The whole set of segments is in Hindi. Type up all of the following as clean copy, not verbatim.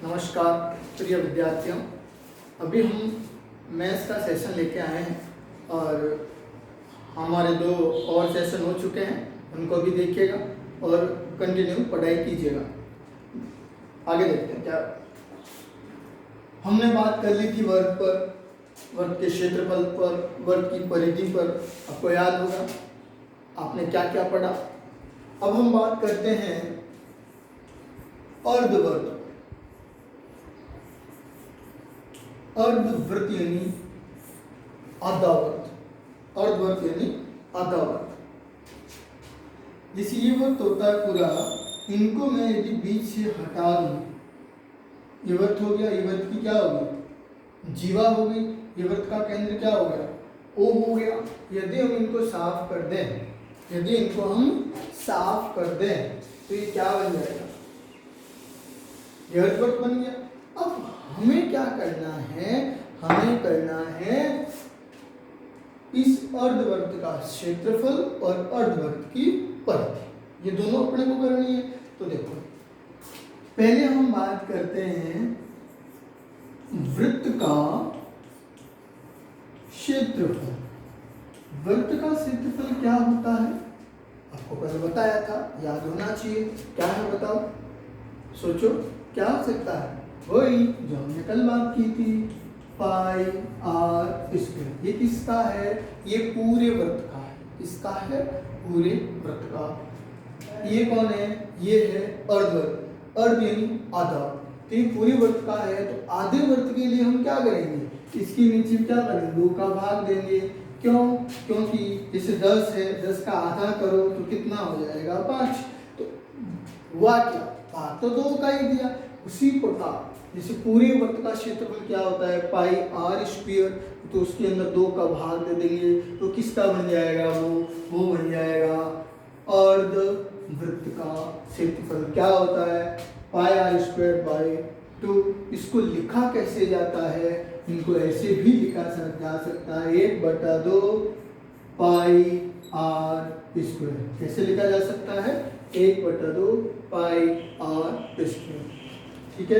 नमस्कार प्रिय विद्यार्थियों, अभी हम मैथ्स का सेशन लेके आए हैं और हमारे 2 और सेशन हो चुके हैं, उनको भी देखिएगा और कंटिन्यू पढ़ाई कीजिएगा। आगे देखते हैं क्या हमने बात कर ली थी वर्ग पर, वर्ग के क्षेत्रफल पर, वर्ग की परिधि पर। आपको याद होगा आपने क्या क्या पढ़ा। अब हम बात करते हैं अर्धवर्ग। अर्धवृत्त यानी आधा वर्ग, अर्धवर्ग यानी आधा वर्ग। जैसे ये वृत्त होता है पूरा, इनको मैं यदि बीच से हटा दूं, ये वृत्त हो गया, ये वृत्त की क्या होगी, जीवा हो गई, ये वृत्त का केंद्र क्या हो गया, ओ हो गया। यदि हम इनको साफ कर दें, यदि इनको हम साफ कर दें तो ये क्या बन जाएगा, ये अर्धवर्ग बन गया। अब हमें क्या करना है, हमें करना है इस अर्धवर्ग का क्षेत्रफल और अर्धवर्ग की परिधि, ये दोनों अपने को करनी है। तो देखो पहले हम बात करते हैं वृत्त का क्षेत्रफल। वृत्त का क्षेत्रफल क्या होता है, आपको पहले बताया था, याद होना चाहिए। क्या है बताओ, सोचो क्या हो सकता है, वही जो हमने कल बात की थी, पाई आर स्क्वायर। ये किसका है, ये पूरे वृत्त का है, किसका है, पूरे वृत्त का। ये कौन है, ये है अर्धवर्ग, अर्ध यानी आधा। तो ये पूरे वृत्त का है, तो आधे वृत्त के लिए हम क्या करेंगे, इसके नीचे क्या करेंगे, 2 का भाग देंगे। क्यों, क्योंकि जैसे 10 है, 10 का आधा करो तो कितना हो जाएगा, 5। तो हुआ क्या, भाग तो 2 का ही दिया। उसी प्रकार जैसे पूरे वृत्त का क्षेत्रफल क्या होता है, पाई आर स्क्वायर, तो उसके अंदर 2 का भाग दे देंगे तो किसका बन जाएगा, वो बन जाएगा अर्ध वृत्त का क्षेत्रफल। क्या होता है, पाई आर स्क्वायर बाय 2। इसको लिखा कैसे जाता है, इनको ऐसे भी लिखा जा सकता है, 1/2 पाई आर स्क्वायर। कैसे लिखा जा सकता है, 1/2 पाई आर स्क्वायर। ठीक है,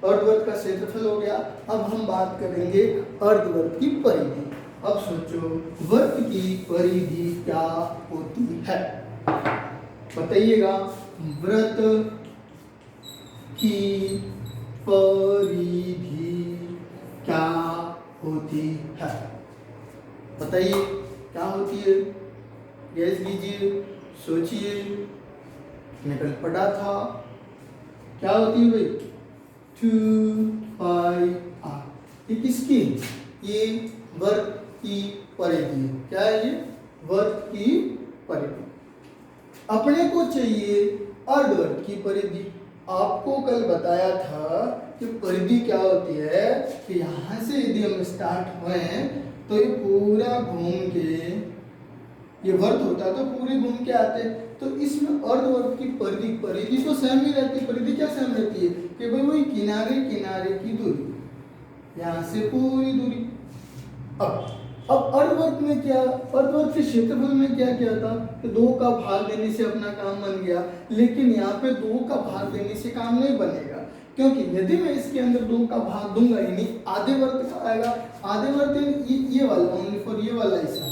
अर्धवर्ग का क्षेत्रफल हो गया। अब हम बात करेंगे अर्धवर्ग की परिधि। अब सोचो वर्ग की परिधि क्या होती है, बताइएगा। वृत्त की परिधि क्या होती है, बताइए क्या होती है, गैस कीजिए, सोचिए। मैंने कल पढ़ा था, क्या होती है भाई, 2 पाई आर। ये किसकी, ये वर्ग की परिधि है। क्या है ये, वर्ग की परिधि। अपने को चाहिए अर्धवर्ग की परिधि। आपको कल बताया था कि परिधि क्या होती है, कि यहां से यदि हम स्टार्ट हुए तो ये पूरा घूम के, ये वर्ग होता है तो पूरे घूम के आते हैं। तो इसमें अर्धवर्ग की परिधि, परिधि तो सेम ही रहती है। परिधि क्या सेम रहती है, कि भाई वही किनारे किनारे की दूरी, यहाँ से पूरी दूरी। अब अर्धवर्ग में क्या, अर्धवर्ग के क्षेत्रफल में क्या किया था, कि 2 का भाग देने से अपना काम बन गया। लेकिन यहाँ पे 2 का भाग देने से काम नहीं बनेगा, क्योंकि यदि मैं इसके अंदर 2 का भाग दूंगा, यानी आधे वर्ग का आएगा। आधे वर्ग ये वाला, ओनली फॉर ये वाला हिस्सा,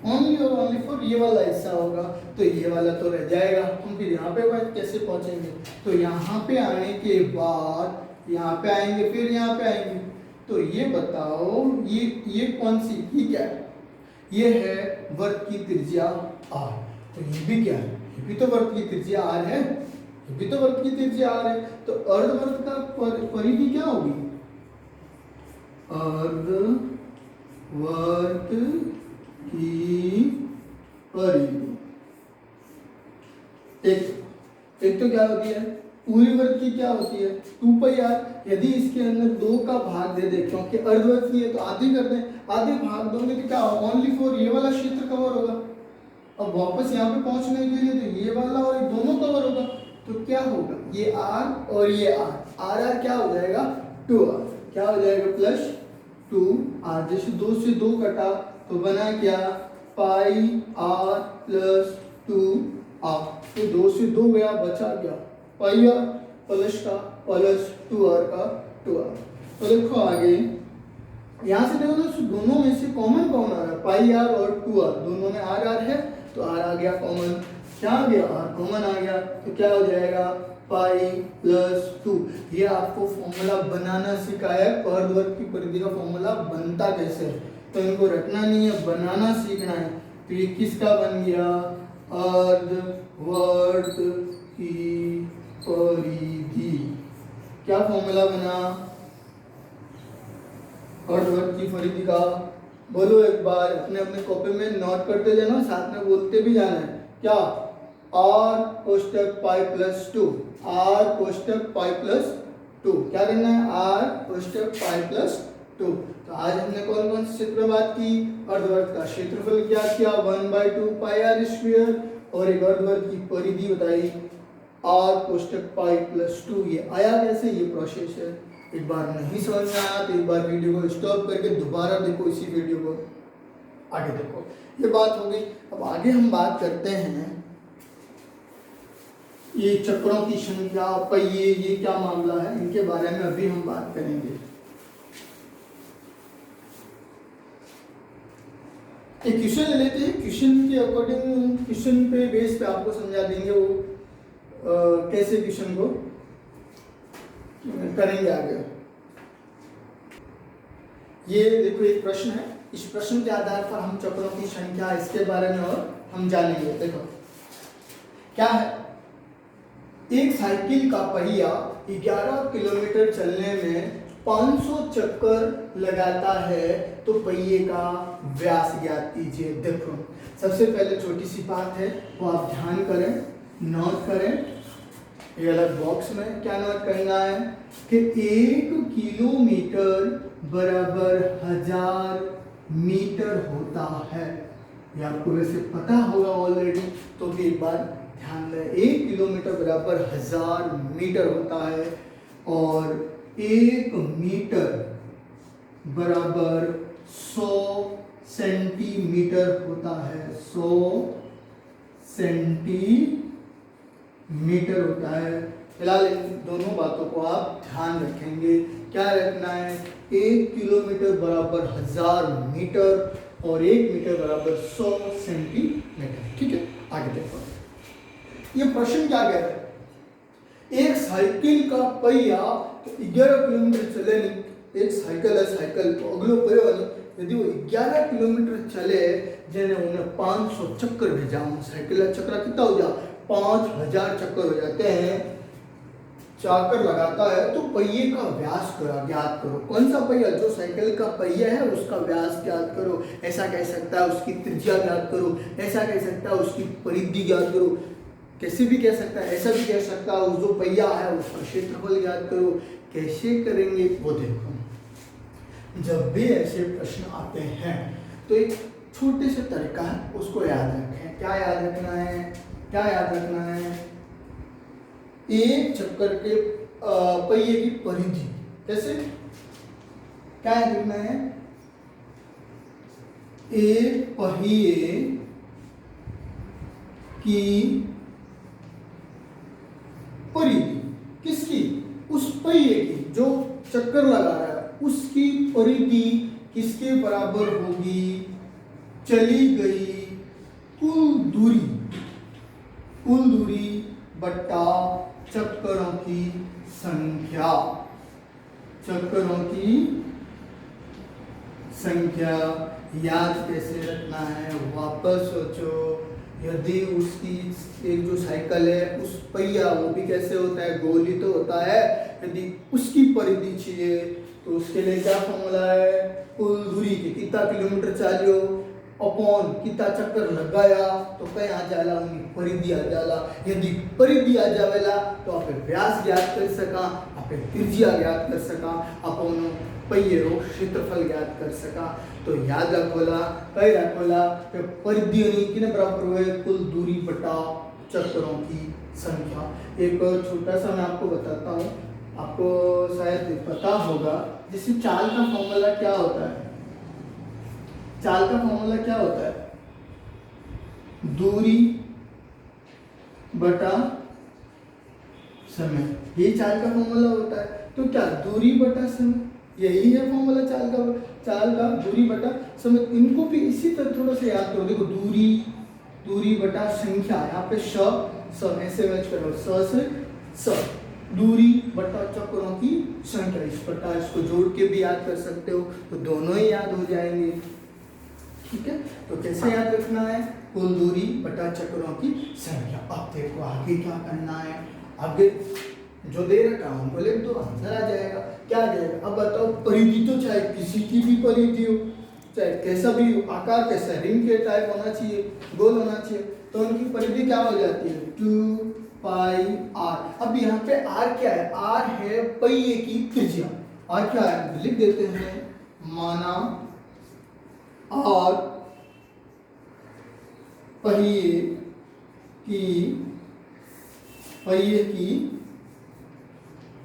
ओनली और ओनली फॉर ये वाला हिस्सा होगा, तो ये वाला तो रह जाएगा। हम फिर यहाँ पे कैसे पहुंचेंगे, तो यहाँ पे आने के बाद यहाँ पे आएंगे, फिर यहाँ पे आएंगे। तो ये बताओ, ये कौन सी, ये क्या है, ये है वर्ग की त्रिज्या r। तो ये भी क्या है, ये भी तो वर्ग की त्रिज्या r है, ये भी तो वर्ग की त्रिज्या r है। तो अर्धवर्ग का परिधि क्या होगी, अर्धवर्ग की परिधि। एक तो क्या होती है, पूरी वर्ग की क्या होती है, 2 पाई आर। यदि इसके अंदर 2 का भाग दे दे, क्योंकि अर्धवर्ग की है तो आधी कर दें, आधे भाग दोगे तो क्या होगा, ओनली फॉर ये वाला क्षेत्र कवर होगा। अब वापस यहाँ पे पहुंचने के लिए तो ये वाला और ये दोनों कवर होगा। तो क्या होगा, ये r और ये r क्या हो जाएगा, 2r। क्या हो जाएगा, +2r। जैसे 2 से 2 कटा तो बना क्या, पाई r + 2r। तो 2 से 2 गया, बचा क्या, पाई r। प्लस 2r का 2r। तो देखो आगे यहाँ से देखो ना, दोनों में से कॉमन कौन आ रहा है, पाई आर और 2r, दोनों में आर आर है तो आर आ गया कॉमन। क्या आ गया, आर कॉमन आ गया, तो क्या हो जाएगा पाई प्लस 2। ये आपको फॉर्मूला बनाना सिखाया है, अर्धवर्ग की परिधि का फॉर्मूला बनता कैसे है, तो इनको रटना नहीं है, बनाना सीखना है। तो ये किसका बन गया, अर्धवर्ग की परिधि। क्या फॉर्मूला बना अर्धवर्ग की परिधि का, बोलो एक बार, अपने अपने कॉपी में नोट करते जाना, साथ में बोलते भी जाना है। क्या, आर कोष्टक पाई प्लस 2, आर कोष्टक पाई प्लस 2, क्या करना है, आर कोष्टक पाई प्लस 2। तो आज हमने कौन कौन से क्षेत्र में बात की, अर्धवर्ग का क्षेत्रफल क्या किया 1/2 पाई आर स्क्वायर, और एक अर्धवर्ग की परिधि बताई आर कोष्टक पाई प्लस 2। ये आया कैसे, ये प्रोसेस है। एक बार नहीं समझ में आया तो एक बार वीडियो को स्टॉप करके दोबारा देखो, इसी वीडियो को आगे देखो। ये बात हो गई। अब आगे हम बात करते हैं ये चक्रों की संख्या, पहिए, ये क्या मामला है, इनके बारे में अभी हम बात करेंगे। एक क्वेश्चन ले लेते हैं, क्वेश्चन के अकॉर्डिंग, क्वेश्चन पे बेस पे आपको समझा देंगे वो कैसे क्वेश्चन को करेंगे आगे। ये देखो एक प्रश्न है, इस प्रश्न के आधार पर हम चक्रों की संख्या, इसके बारे में और हम जानेंगे। देखो क्या है, एक साइकिल का पहिया 11 किलोमीटर चलने में 500 चक्कर लगाता है, तो पहिए का व्यास ज्ञात कीजिए। देखो सबसे पहले छोटी सी बात है, वो आप ध्यान करें, नोट करें। ये अलग बॉक्स में क्या नोट करना है कि 1 किलोमीटर बराबर 1000 मीटर होता है। ये आपको वैसे पता होगा ऑलरेडी, तो भी एक बार ध्यान दें। 1 किलोमीटर बराबर 1000 मीटर होता है, और 1 मीटर बराबर 100 सेंटीमीटर होता है। 100 सेंटीमीटर होता है। फिलहाल इन दोनों बातों को आप ध्यान रखेंगे। क्या रखना है, 1 किलोमीटर बराबर 1000 मीटर और 1 मीटर बराबर 100 सेंटीमीटर। ठीक है, आगे देखो। ये प्रश्न क्या कह रहा है, एक साइकिल का पहिया 11 किलोमीटर चले नहीं, एक साइकिल है, साइकिल तो अगलो पहिया वाली, यदि वो 11 किलोमीटर चले जेने उन्हें 500 चक्कर भेजा, साइकिल का चक्कर कितना हो जाए, 5000 चक्कर हो जाते हैं, चक्कर लगाता है, तो पहिए का व्यास ज्ञात करो। कौन सा पहिया, जो साइकिल का पहिया है उसका व्यास ज्ञात करो। ऐसा कह सकता है उसकी त्रिज्या ज्ञात करो, ऐसा कह सकता है उसकी परिधि ज्ञात करो, कैसे भी कह सकता है, ऐसा भी कह सकता है जो पहिया है उसका क्षेत्रफल ज्ञात करो। कैसे करेंगे वो देखो। जब भी ऐसे प्रश्न आते हैं तो एक छोटे से तरीका है, उसको याद रखें। क्या याद रखना है, क्या याद रखना है, एक चक्कर के पहिए की परिधि। कैसे, क्या याद रखना है, एक पहिए की परिधि, किसकी, उस पहिए की जो चक्कर लगा रहा है, उसकी परिधि किसके बराबर होगी, चली गई कुल दूरी बट्टा चक्करों की संख्या। चक्करों की संख्या याद कैसे रखना है, वापस सोचो। यदि उसकी एक जो साइकिल है, उस पहिया वो भी कैसे होता है, गोल ही तो होता है। यदि उसकी परिधि चाहिए तो उसके लिए क्या फॉर्मूला है, कुल दूरी के कितना किलोमीटर चालियो अपॉन कितना चक्कर लगाया, तो कहीं आ जाला उनकी परिधि आ जाला। यदि परिधि आ जावेला तो आप व्यास ज्ञात कर सका, आप त्रिज्या ज्ञात कर सका, अपन पहिए रो क्षेत्रफल ज्ञात कर सका। तो याद रखोला, कई रखोला कि परिधि किने बराबर हुए, कुल दूरी बटा चक्करों की संख्या। एक छोटा सा मैं आपको बताता हूँ, आपको शायद पता होगा, जैसे चाल का फॉर्मूला क्या होता है, चाल का फॉर्मूला क्या होता है, दूरी बटा समय, ये चाल का फॉर्मूला होता है। तो क्या दूरी बटा समय, यही है फॉर्मूला चाल का दूरी बटा समय। इनको भी इसी तरह थोड़ा सा याद करो। देखो दूरी बटा संख्या, यहाँ पे स ऐसे मैच करो, स से स, दूरी बटा चक्रों की संख्या। इस प्रकार इसको जोड़ के भी याद कर सकते हो, तो दोनों ही याद हो जाएंगे। ठीक है, तो कैसे याद रखना है, कुल दूरी बटा चक्रों की संख्या। अब देखो आगे क्या करना है, आगे जो दे रखा है उनको लिख दो, आंसर आ जाएगा। क्या आ जाएगा, अब बताओ परिधि तो चाहे किसी की भी परिधि हो, चाहे कैसा भी हो, आकार कैसा, रिंग के टाइप होना चाहिए, गोल होना चाहिए, तो उनकी परिधि क्या हो जाती है 2 पाई r। अब यहाँ पे r क्या है, r है पहिए की त्रिज्या। r क्या है, लिख देते हैं, माना r पहिए की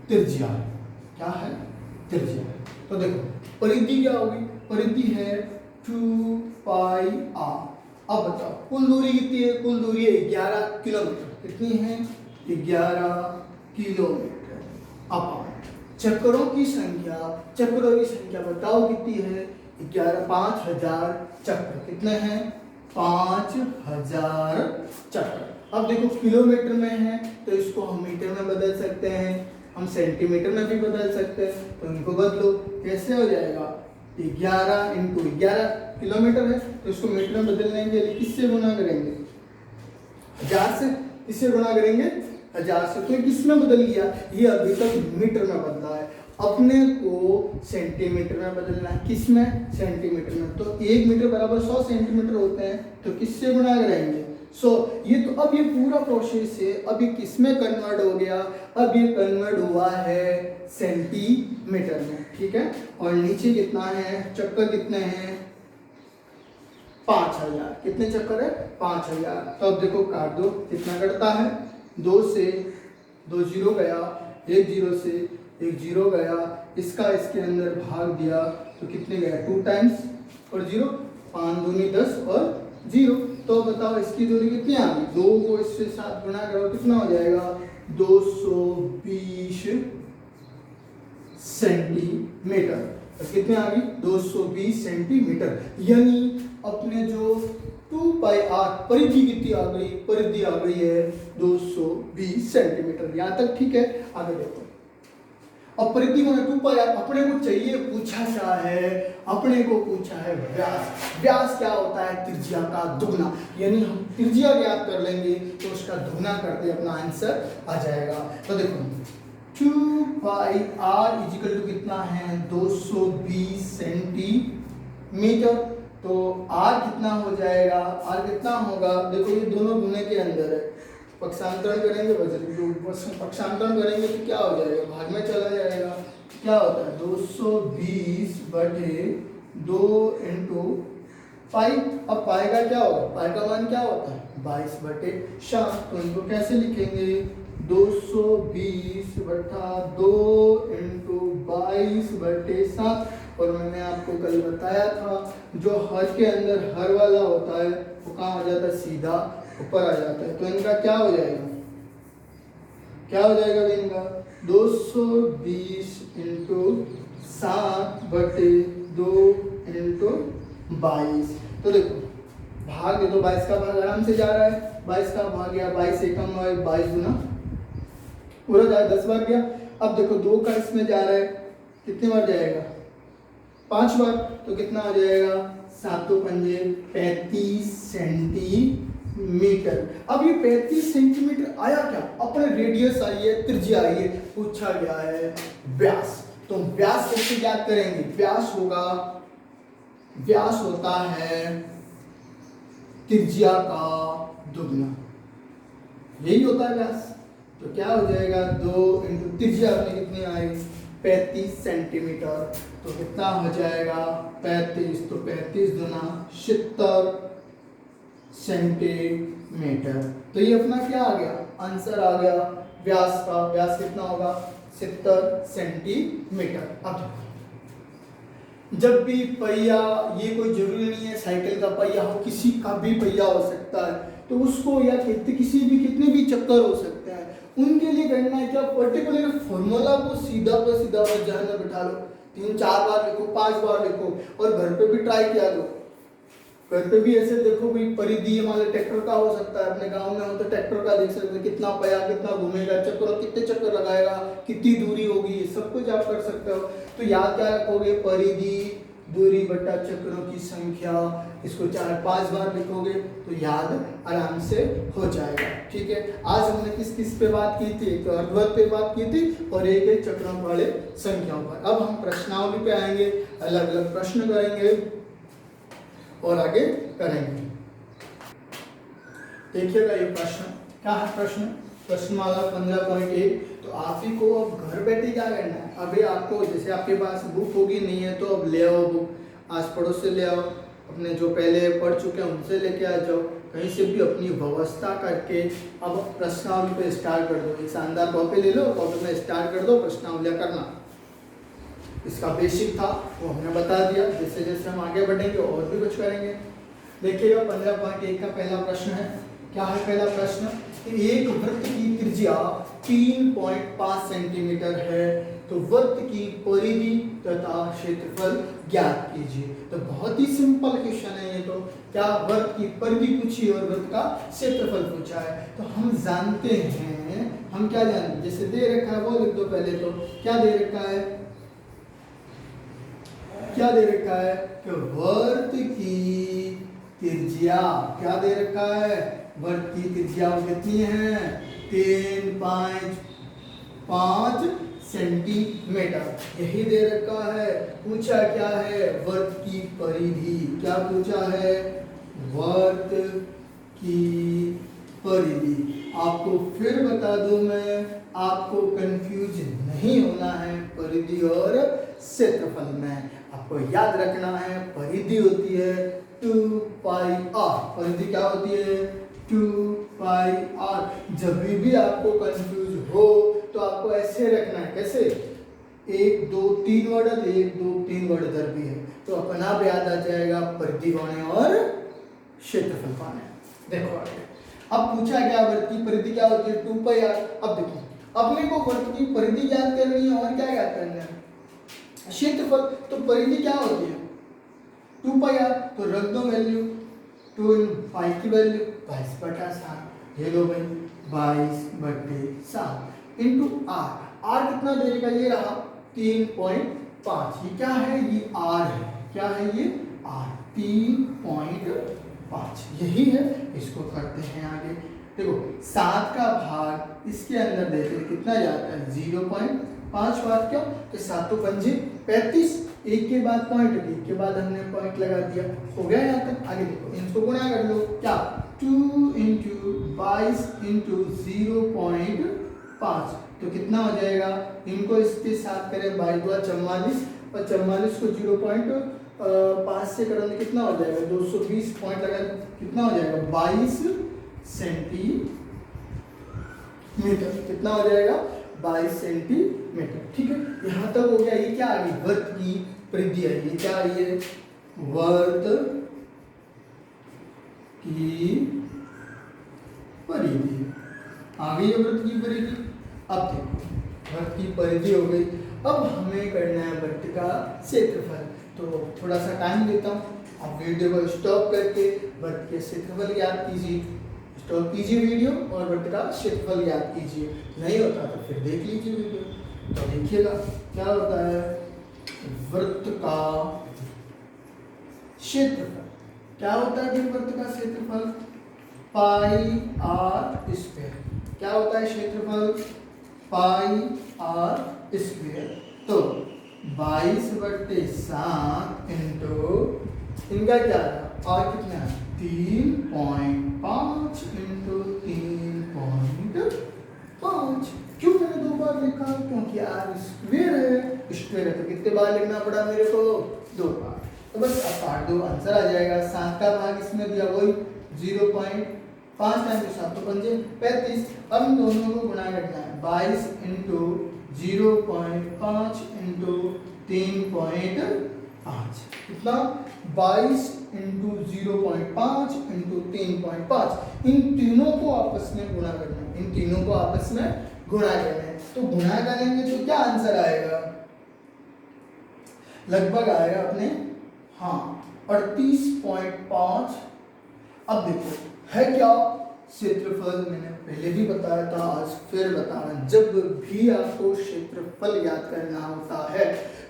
त्रिज्या। क्या है, त्रिज्या। तो देखो परिधि क्या होगी, परिधि है 2 पाई r। अब बताओ कुल दूरी कितनी है, कुल दूरी है 11 किलोमीटर। कितनी है, 11 किलोमीटर। अब चक्रों की संख्या बताओ कितनी है, 5000 चक्र। कितने हैं, 5000 चक्र। अब देखो किलोमीटर में है तो इसको हम मीटर में बदल सकते हैं, हम सेंटीमीटर में भी बदल सकते हैं, तो इनको बदलो। कैसे हो जाएगा, 11 इंटू 11 किलोमीटर है तो इसको मीटर में बदलने के लिए किससे गुना करेंगे, 1000 से। किससे गुना करेंगे, 1000 से। तो किस में बदल गया, ये अभी तक मीटर में बदला है, अपने को सेंटीमीटर में बदलना है। किस में, सेंटीमीटर में। तो 1 मीटर बराबर 100 सेंटीमीटर होते हैं, तो किससे गुणा करेंगे, 100। ये तो अब ये पूरा प्रोसेस है, अब ये किस में कन्वर्ट हो गया, अब ये कन्वर्ट हुआ है सेंटीमीटर में। ठीक है, और नीचे कितना है, चक्कर कितने हैं, 5000। कितने चक्कर है, 5000। तो अब देखो काट दो, कितना कटता है, 2 से 2 जीरो गया, 1 जीरो से 1 जीरो गया, इसका इसके अंदर भाग दिया तो कितने गया, 2 टाइम्स और 0, 5 दूनी 10 और 0। तो बताओ इसकी दूरी कितनी आ गई, 2 को इससे 7 गुणा करो, कितना हो जाएगा 220 सेंटीमीटर। तो कितने आ गई, 220 सेंटीमीटर। यानी अपने जो 2 पाई r परिधि कितनी आ गई, परिधि आ गई है 220 सेंटीमीटर। यहाँ तक ठीक है, आगे देखो। अब परिधि में 2 पाई r अपने को चाहिए, अपने को पूछा है व्यास। व्यास क्या होता है, त्रिज्या का दुगना। यानी हम त्रिज्या ज्ञात कर लेंगे तो उसका दुगना करते अपना आंसर आ जाएगा। तो देखो 2 पाई r इजिकल टू कितना है, 220 सेंटीमीटर। तो r कितना हो जाएगा, r कितना होगा, देखो ये दोनों गुने के अंदर है, पक्षांतरण करेंगे, पक्षांतरण करेंगे तो क्या हो जाएगा, भाग में चला जाएगा। क्या होता है 220 बटे 2 इंटू पाई। अब पाई का क्या होगा, पाई का मान क्या होता है 22 बटे 7। तो इनको कैसे लिखेंगे, 220 बटा 2 इंटू 22 बटे 7। और मैंने आपको कल बताया था जो हर के अंदर हर वाला होता है वो कहाँ हो जाता है, सीधा ऊपर आ जाता है। तो इनका क्या हो जाएगा, क्या हो जाएगा इनका, 220 इंटू 7 बटे 2 इंटू 22। तो देखो भाग दे, तो 22 का भाग आराम से जा रहा है, 22 का भाग गया, 22 एकम 22 गुना पूरा जाए 10 बार गया। अब देखो 2 का इसमें जा रहा है, कितनी बार जाएगा, 5 बार। तो कितना आ जाएगा, 7 पंजे 35 सेंटीमीटर। अब ये 35 सेंटीमीटर आया क्या, अपने रेडियस आई है, त्रिज्या आई है, पूछा गया है व्यास। तो व्यास कैसे ज्ञात करेंगे, व्यास होता है त्रिज्या का दुगना, यही होता है व्यास। तो क्या हो जाएगा, 2 इंटू त्रिज्या अपने कितनी आई 35 सेंटीमीटर। तो कितना हो जाएगा 35, तो 35 गुना 70 सेंटीमीटर। तो ये अपना क्या आ गया, आंसर आ गया व्यास का। व्यास कितना होगा 70 सेंटीमीटर। अब जब भी पहिया, ये कोई जरूरी नहीं है साइकिल का पहिया हो, किसी का भी पहिया हो सकता है, तो उसको या कितने भी चक्कर हो सकते हैं, उनके लिए करना है क्या, पर्टिकुलर फॉर्मूला को सीधा पर सीधा बस ध्यान में बिठा लो, 3-4 बार लिखो, 5 बार लिखो, और घर पे भी ट्राई किया लो। घर पे भी ऐसे देखो भाई, परिधि मान लो ट्रैक्टर का हो सकता है, अपने गांव में हो तो ट्रैक्टर का देख सकते हो, कितना पया, कितना घूमेगा, चक्कर कितने चक्कर लगाएगा, कितनी दूरी होगी, सब कुछ आप कर सकते हो। तो याद क्या रखोगे, परिधि दूरी बटा चक्रों की संख्या, इसको 4-5 बार लिखोगे तो याद आराम से हो जाएगा। ठीक है, आज हमने किस किस पे बात की थी, तो अर्धवर्ग पे बात की थी और एक एक चक्रों वाले संख्याओं पर। अब हम प्रश्नावली पे आएंगे, अलग अलग प्रश्न करेंगे और आगे करेंगे। देखिएगा ये प्रश्न क्या है, प्रश्नमाला 15.1। तो आप ही को अब घर बैठे क्या करना है, अभी आपको जैसे आपके पास बुक होगी, नहीं है तो अब ले आओ बुक, आस पड़ोस से ले आओ, अपने जो पहले पढ़ चुके हैं उनसे लेके आ जाओ, कहीं से भी अपनी व्यवस्था करके अब प्रश्नावली पे स्टार्ट कर दो। एक शानदार कॉपी ले लो, कॉपी में स्टार्ट कर दो प्रश्नावलियाँ करना। इसका बेसिक था वो हमने बता दिया, जैसे जैसे हम आगे बढ़ेंगे और भी कुछ करेंगे। देखिएगा 15.1 का पहला प्रश्न है। क्या है पहला प्रश्न, एक वृत्त की त्रिज्या 3.5 सेंटीमीटर है, तो वृत्त की परिधि तथा क्षेत्रफल ज्ञात कीजिए। तो बहुत ही सिंपल क्वेश्चन है ये, तो क्या वृत्त की परिधि पूछी और वृत्त का क्षेत्रफल पूछा है। तो हम जानते हैं, हम क्या जानते हैं, जैसे दे रखा है वो लिख दो पहले। तो क्या दे रखा है, क्या दे रखा है कि वृत्त की त्रिज्या, क्या दे रखा है, वृत्त की त्रिज्या कितनी है, 3.5 सेंटीमीटर, यही दे रखा है। पूछा क्या है, वृत्त की परिधि, क्या पूछा है, वृत्त की परिधि। आपको फिर बता दूं मैं, आपको कंफ्यूज नहीं होना है परिधि और क्षेत्रफल में। आपको याद रखना है परिधि होती है 2πr, परिधि क्या होती है 2πr। जब भी आपको कंफ्यूज हो तो आपको ऐसे रखना है, कैसे, 1 2 3 वर्ड, 1 2 3 वर्ड इधर भी है, तो अपना आप याद आ जाएगा परिधि कौन है और क्षेत्रफल कौन है। देखो आगे, अब पूछा क्या, वृत्त की परिधि क्या होती है 2πr। अब देखिए अपने को वृत्त की परिधि याद करनी है और क्या याद करना है, क्षेत्रफल। तो परिधि क्या होती है 2πr, तो रख दो वैल्यू, 2 की वैल्यू 22/7, ये लो भाई 22/7 इंटू आर। आर कितना देगा, ये रहा 3.5, ये क्या है, ये आर है, क्या है ये आर, 3.5 यही है। इसको करते हैं आगे, देखो 7 का भाग इसके अंदर देते हैं कितना जाता है 0.5 बार, क्यों, तो 7 पंजे 35, एक के बाद पॉइंट, एक के बाद हमने पॉइंट लगा दिया, हो गया यहाँ तक। आगे देखो इनको गुणा कर लो, क्या 2 इंटू 22 इंटू 0.5, तो कितना हो जाएगा, इनको इसके साथ करें 22 2 44, और 44 को 0.5 से करेंगे कितना हो जाएगा 220 पॉइंट लगा, कितना हो जाएगा 22 सेंटीमीटर, कितना हो जाएगा 22 सेंटीमीटर। ठीक है, यहाँ तक हो गया। ये क्या आ गई, वृत्त की परिधि है, ये क्या आई है, वृत्त की परिधि आ गई है, वृत्त की परिधि। अब देखो वृत्त की परिधि हो गई, अब हमें करना है वृत्त का क्षेत्रफल। तो थोड़ा सा टाइम देता हूँ, आप वीडियो को स्टॉप करके वृत्त के क्षेत्रफल याद कीजिए, स्टॉप कीजिए वीडियो और वृत्त का क्षेत्रफल याद कीजिए, नहीं होता तो फिर देख लीजिए वीडियो। तो देखिएगा क्या होता है, वृत्त का क्षेत्रफल क्या होता है, वृत्त का क्षेत्रफल πr²। क्या होता है क्षेत्रफल, πr²। तो 22/7 इंटू इनका क्या है, और कितना है 3.5 इंटू 3.5। क्यों मैंने 2 बार लिखा, क्योंकि आर स्क्वायर है, स्क्वायर है तो कितने बार लिखना पड़ा मेरे को 2 बार। तो बस अब काट दो, आंसर आ जाएगा। 7 का भाग इसमें दिया वही 0.5 टाइम 7 पंजे 35। अब इन दोनों को गुणा करना है, 22 इंटू 0.5 इंटू 3.5, कितना 22 इंटू 0.5 इंटू 3.5, इन तीनों को आपस में गुणा करना है, इन तीनों को आपस में गुणा करना है। तो गुणा करेंगे तो क्या आंसर आएगा, लगभग आएगा अपने 38.5। अब देखो है क्या क्षेत्रफल, मैंने पहले भी बताया था, आज फिर बता रहा, जब भी आपको क्षेत्रफल याद करना होता है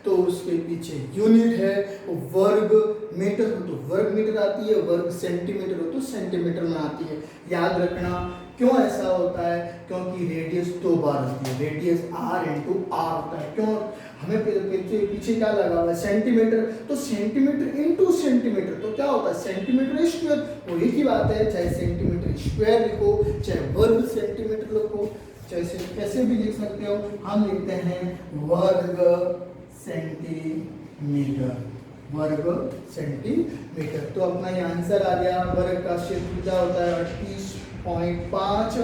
तो उसके पीछे यूनिट है, वर्ग मीटर हो तो वर्ग मीटर आती है, वर्ग सेंटीमीटर हो तो सेंटीमीटर में आती है। याद रखना क्यों ऐसा होता है, क्योंकि रेडियस 2 बार होती है, रेडियस r इंटू आर होता है। क्यों, हमें पीछे क्या लगा हुआ है सेंटीमीटर, तो सेंटीमीटर इंटू सेंटीमीटर तो क्या होता है सेंटीमीटर स्क्वायर, वो एक ही बात है, चाहे सेंटीमीटर स्क्वायर लिखो चाहे वर्ग सेंटीमीटर लिखो, जैसे कैसे भी लिख सकते हो, हम लिखते हैं वर्ग सेंटीमीटर, वर्ग सेंटीमीटर। तो अपना ये आंसर आ गया, वर्ग का क्षेत्र क्या होता है 38.5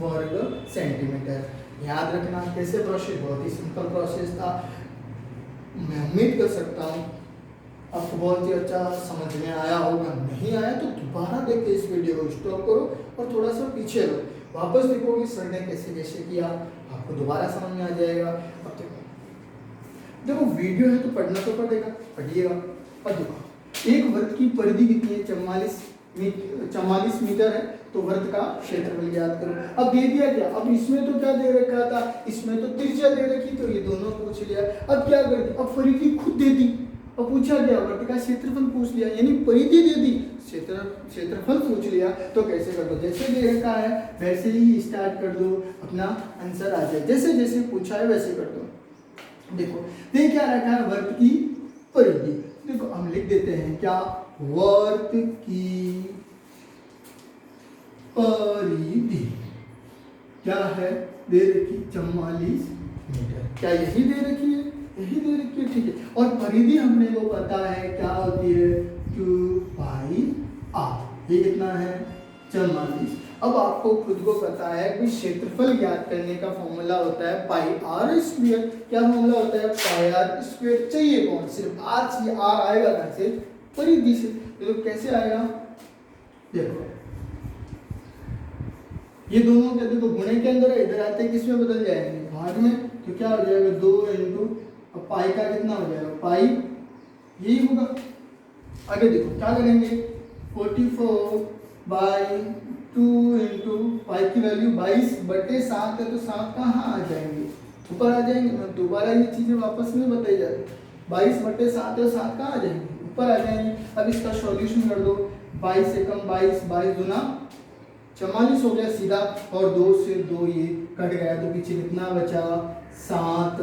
वर्ग सेंटीमीटर। याद रखना कैसे प्रोसेस, बहुत ही सिंपल प्रोसेस था। मैं उम्मीद कर सकता हूँ आपको बहुत ही अच्छा समझ में आया होगा, नहीं आया तो दोबारा देखिए, इस वीडियो को स्टॉप करो और थोड़ा सा पीछे लो, वापस देखोगे सर ने कैसे कैसे किया, आपको दोबारा समझ में आ जाएगा। अब देखो वीडियो है तो पढ़ना तो पड़ेगा, पढ़िएगा। और देखो एक वर्ग की परिधि कितनी है 44 मीटर है, तो वर्ग का क्षेत्रफल याद करो। अब दे दिया क्या, अब इसमें तो क्या दे रखा था, इसमें तो त्रिज्या दे रखी, तो ये दोनों पूछ लिया। अब क्या कर दी, अब परिधि खुद दे दी, अब पूछा गया वर्ग का क्षेत्रफल पूछ लिया, यानी परिधि दे दी, क्षेत्रफल पूछ लिया, तो कैसे कर दो, जैसे दे रखा है वैसे ही स्टार्ट कर दो, अपना आंसर आ जाए, जैसे जैसे पूछा है वैसे कर दो। देखो ये क्या रखा है, वर्ग की परिधि, देखो हम लिख देते हैं क्या, वर्ग की परिधि क्या है, दे रखी 44 मीटर, क्या यही दे रखी है, यही दे रखी है, ठीक है। और परिधि हमने को पता है क्या होती है 2πr, ये कितना है 44। अब आपको खुद को पता है कि क्षेत्रफल ज्ञात करने का फॉर्मूला होता है पाई आर स्क्वायर, क्या फॉर्मूला होता है पाई आर स्क्वायर। चाहिए कौन, सिर्फ आर चाहिए, आर आएगा कहां से, परिधि से, तो कैसे आएगा, देखो ये दोनों के देखो गुणे के अंदर इधर आते हैं, किसमें बदल जाएंगे भाग में, तो क्या हो जाएगा 2 इंटू, अब पाई का कितना हो जाएगा, पाई यही होगा। आगे देखो क्या करेंगे 44/2 इंटू पाई की वैल्यू 22/7 है, तो 7 कहाँ आ जाएंगे, ऊपर आ जाएंगे। मैं दोबारा ये चीजें वापस नहीं बताई जाती, 22/7 है, 7 कहाँ आ जाएंगे, ऊपर आ जाएंगे। अब इसका सॉल्यूशन कर दो, 22 से कम 22, 22 दूना 44 हो गया सीधा, और 2 से 2 ये कट गया, तो पीछे कितना बचा 7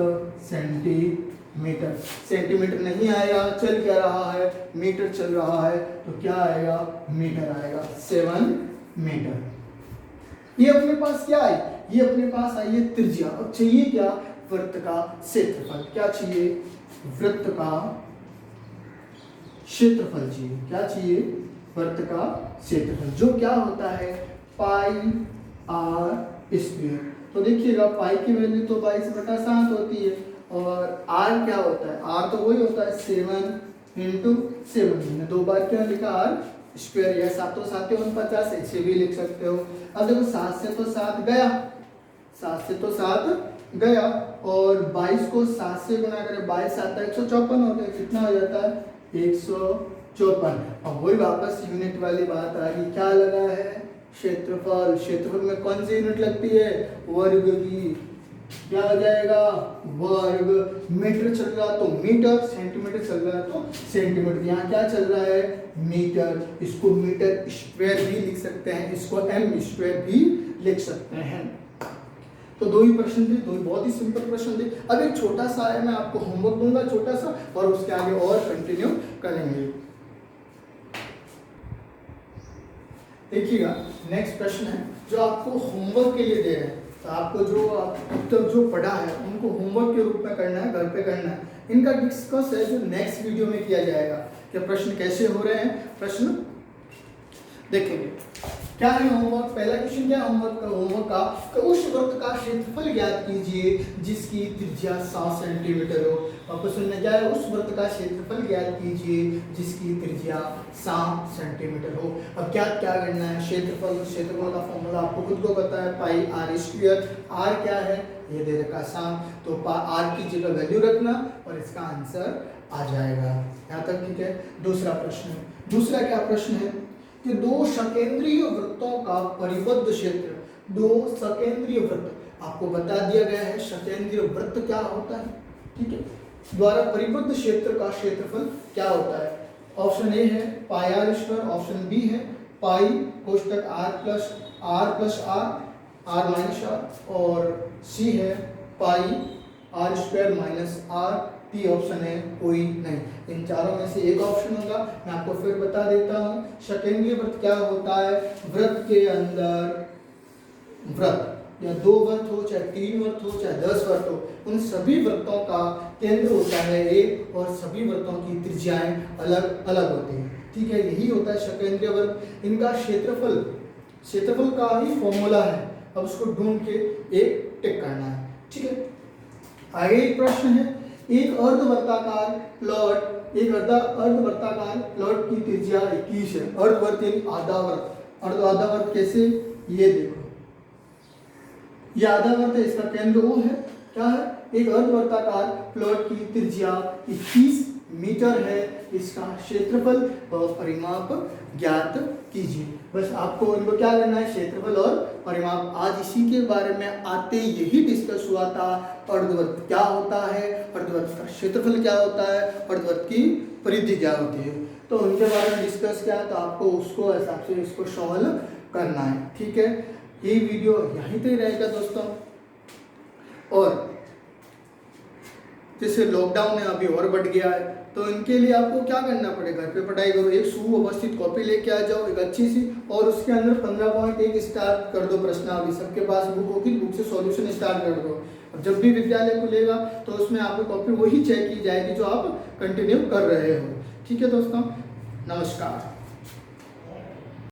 सेंटीमीटर। सेंटीमीटर नहीं आएगा, चल क्या रहा है मीटर चल रहा है, तो क्या आएगा मीटर आएगा, 7 मीटर। ये अपने पास क्या है, ये अपने पास आई है त्रिज्या। अब चाहिए क्या, वृत्त का क्षेत्रफल, क्या चाहिए वृत्त का क्षेत्रफल चाहिए, क्या चाहिए वृत्त का क्षेत्रफल, जो क्या होता है पाई आर स्क्वायर। तो देखिएगा पाई की वैल्यू तो 22/7 होती है, और आर क्या होता है, आर तो वही होता है 7 इंटू 7, मैंने 2 बार क्या लिखा आर स्क्वायर, या 7 तो 7 49 ऐसे भी लिख सकते हो। अब देखो 7 से तो 7 गया, 7 से तो 7 गया, और 22 को 7 से गुणा करें, 22 7 154 होता है, कितना हो जाता है 154। अब वही वापस यूनिट वाली बात आ गई, क्या लगा है क्षेत्रफल, क्षेत्रफल में कौन सी यूनिट लगती है वर्ग की, क्या हो जाएगा वर्ग, मीटर चल रहा तो मीटर, सेंटीमीटर चल रहा तो सेंटीमीटर, यहाँ क्या चल रहा है मीटर, इसको मीटर स्क्वायर भी लिख सकते हैं, इसको एम स्क्वायर भी लिख सकते हैं। तो 2 ही प्रश्न थे, 2 बहुत ही सिंपल प्रश्न थे। अब एक छोटा सा है, मैं आपको होमवर्क दूंगा छोटा सा, और उसके आगे और कंटिन्यू करेंगे। देखिएगा नेक्स्ट प्रश्न है जो आपको होमवर्क के लिए दे रहे हैं, तो आपको जो अब जो पढ़ा है उनको होमवर्क के रूप में करना है, घर पे करना है। इनका डिस्कस है जो नेक्स्ट वीडियो में किया जाएगा कि प्रश्न कैसे हो रहे हैं, प्रश्न देखेंगे। क्या है होमवर्क? पहला क्वेश्चन क्या है होमवर्क का कि उस वृत्त का क्षेत्रफल ज्ञात कीजिए जिसकी त्रिज्या 7 सेंटीमीटर हो। वापस सुनने क्या है? उस वृत्त का क्षेत्रफल ज्ञात कीजिए जिसकी त्रिज्या 7 सेंटीमीटर हो। अब क्या क्या करना है? क्षेत्रफल का फॉर्मूला आपको खुद को पता है, पाई आर स्क्वायर। आर क्या है? ये दे रखा 7, तो आर की जगह वैल्यू रखना और इसका आंसर आ जाएगा। यहाँ तक ठीक है। दूसरा क्या प्रश्न है कि दो सकेंद्रीय वृत्तों का परिबद्ध क्षेत्र, दो सकेंद्रीय वृत्त आपको बता दिया गया है सकेंद्रीय वृत्त क्या होता है, ठीक है, द्वारा परिबद्ध क्षेत्र का क्षेत्रफल क्या होता है। ऑप्शन ए है pi r square, option B है पाई कोष्टक r plus r minus r, और सी है pi r square minus r. D option है कोई नहीं। इन चारों में से एक ऑप्शन होगा। मैं आपको फिर बता देता हूँ सकेंद्रीय वृत्त क्या होता है। वृत्त के अंदर वृत्त या 2 वृत्त हो, चाहे 3 वृत्त हो, चाहे 10 वृत्त हो, उन सभी वृत्तों का केंद्र होता है एक और सभी वृत्तों की त्रिज्याएं अलग अलग होती हैं, ठीक है। यही होता है सकेंद्रीय वृत्त। इनका क्षेत्रफल का ही फॉर्मूला है। अब उसको ढूंढ के एक टिक करना है, ठीक है। आगे एक प्रश्न है, एक अर्धवर्ताकार प्लॉट की त्रिज्या 21 है। अर्धवर्त यानी आधा वृत्त। आधा वृत्त कैसे? ये देखो, ये आधा वृत्त है, इसका केंद्र O है। क्या है? एक अर्धवर्ताकार प्लॉट की त्रिज्या 21 मीटर है। इसका क्षेत्रफल और परिमाप ज्ञात कीजिए। बस आपको इनको क्या करना है? क्षेत्रफल और परिमाप। आज इसी के बारे में आते यही डिस्कस हुआ था। अर्धवृत्त क्या होता है, अर्धवृत्त का क्षेत्रफल क्या होता है, अर्धवृत्त की परिधि क्या होती है, तो उनके बारे में डिस्कस किया। तो आपको उसको हिसाब से इसको सॉल्व करना है, ठीक है। ये वीडियो यहीं तक रहेगा दोस्तों। और जैसे लॉकडाउन है अभी और बढ़ गया है, तो इनके लिए आपको क्या करना पड़ेगा? घर पे पढ़ाई करो, एक सुव्यवस्थित कॉपी लेके आ जाओ, एक अच्छी सी, और उसके अंदर 15 पॉइंट एक स्टार्ट कर दो प्रश्नावली। सबके पास बुक होगी, बुक से सॉल्यूशन स्टार्ट कर दो। अब जब भी विद्यालय खुलेगा तो उसमें आपकी कॉपी वही चेक की जाएगी जो आप कंटिन्यू कर रहे हो, ठीक है दोस्तों। नमस्कार।